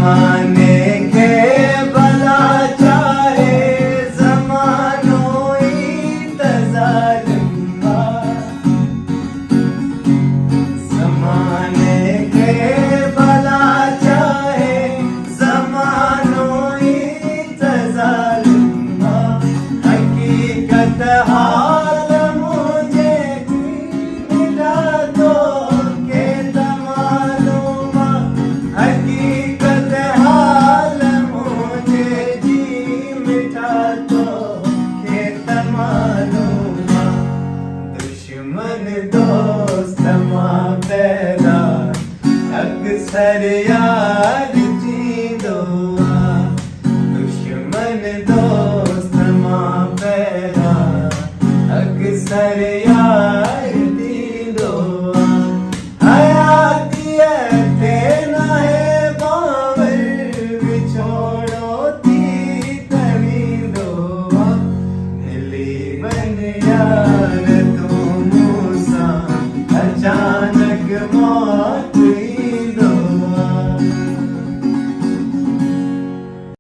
ज़माने के भला चाहे ज़मानो इंतज़ार ज़माने के भला चाहे ज़मानो इंतज़ार हकीकत हाल मुझे मिला दो के तमालूम हकीकत हाल मुझे जी मिठा दो के तमालूम दुश्मन दोस्त माँ पैदा अक्सर यार जींदो दुश्मन दोस्त माँ पैदा अक्सर यार दीदो हयाती ते नाहे बावर बिछोड़ो ती तवींदो मिली बन यार तू मूसा अचानक मौत